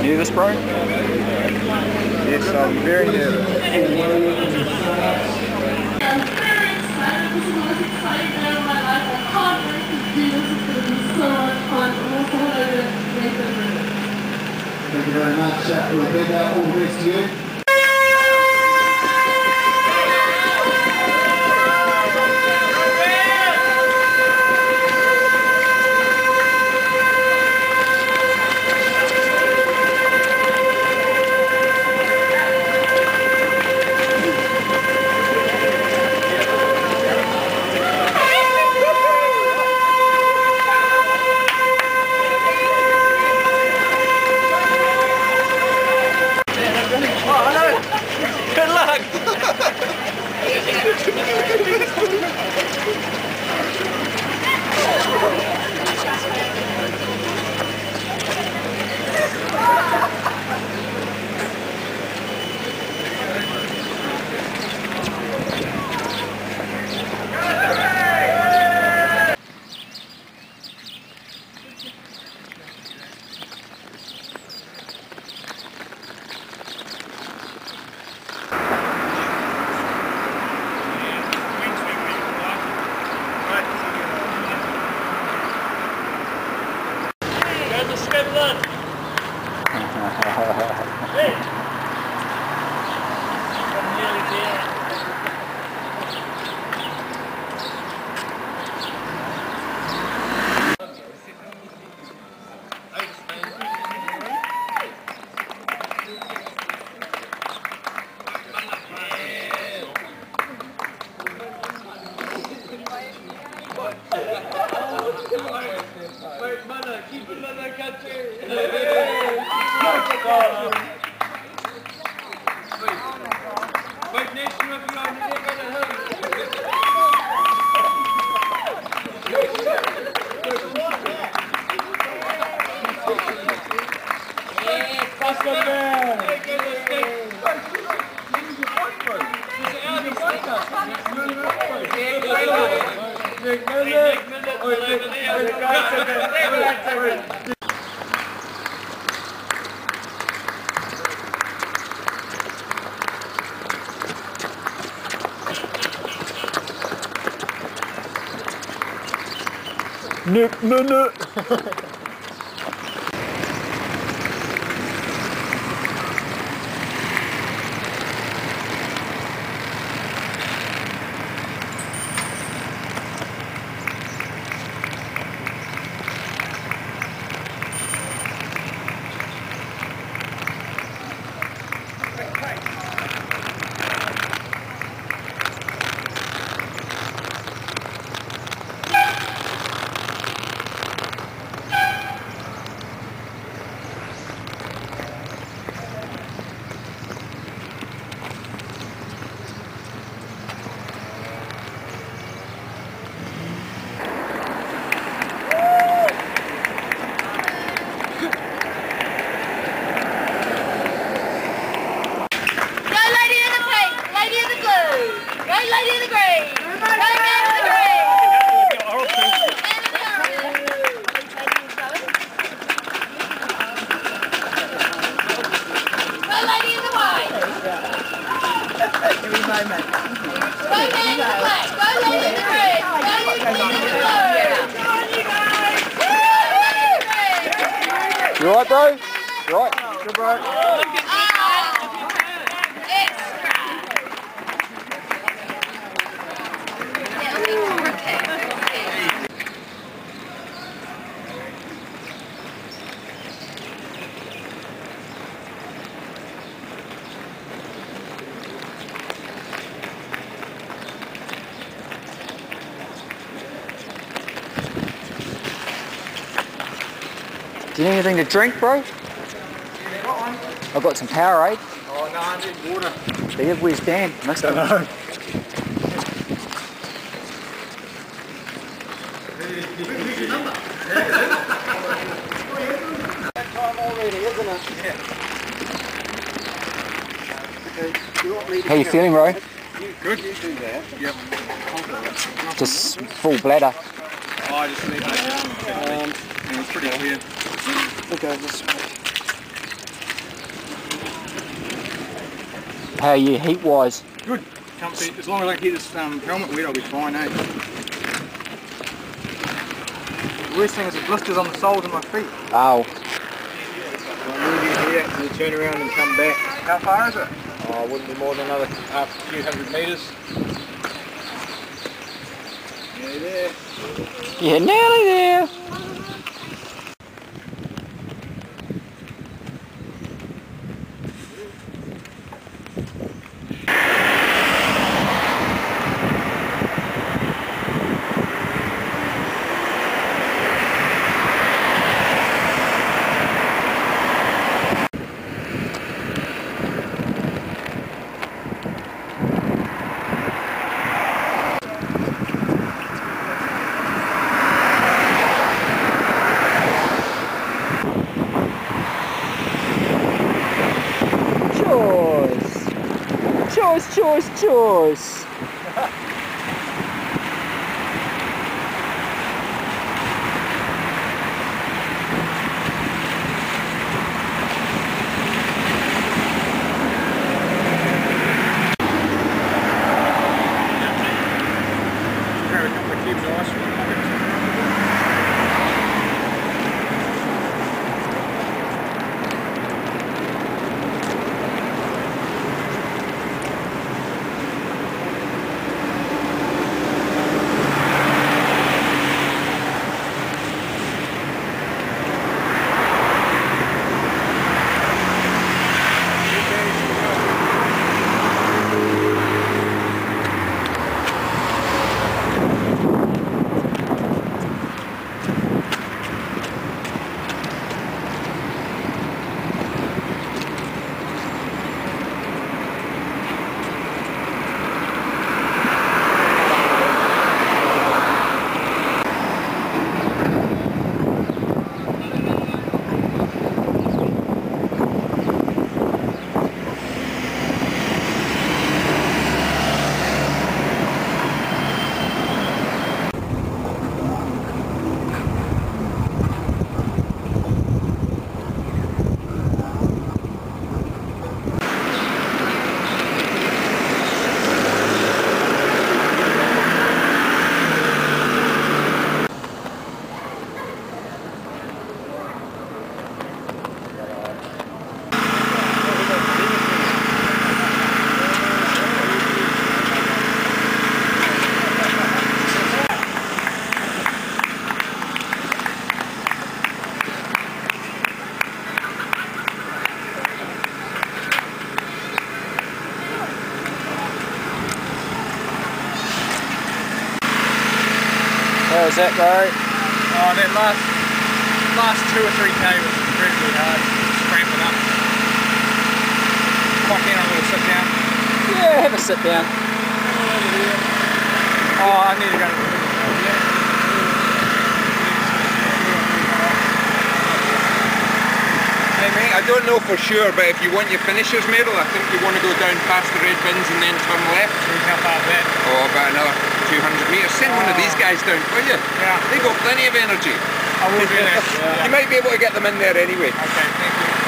Nervous, bro? Yes, I'm very nervous. I'm very excited. This is the most exciting day of my life. I can't wait to do this. It's going to be so much fun. I'm also going to make them ready. Thank you very much, Rebecca. All the best to you. Good luck! Nick, no. You alright, bro? You alright? Good, bro. Do you need anything to drink, bro? I've got some Powerade. Oh no, I need water. Do you? Where's Dan? Missed him. That time already, isn't it? Yeah. Okay, you want me to How you feeling, bro? Yeah, Good. You do that. Yep. Just full bladder. Oh, I just need that. It's pretty clear. Okay, how are you heat-wise? Good. Comfy. As long as I keep this helmet wet, I'll be fine, eh? The worst thing is the blisters on the soles of my feet. Oh, I'll move you here, and you turn around and come back. How far is it? Oh, it wouldn't be more than another few hundred metres. Nearly there. yeah, nearly there. Choice. Grab a couple of cubes of ice from the pocket. How was that, bro? Oh, that last 2 or 3k was incredibly hard. Just cramping up. Quite keen on a little sit down. Yeah, have a sit down. Oh, I need to go to the middle. Hey mate, I don't know for sure, but if you want your finisher's medal, I think you want to go down past the red bins and then turn left. How far is that? Oh, about another 200 metres. Send one of these guys down, will you? Yeah. They got plenty of energy. I will do that. You might be able to get them in there anyway. Okay, thank you.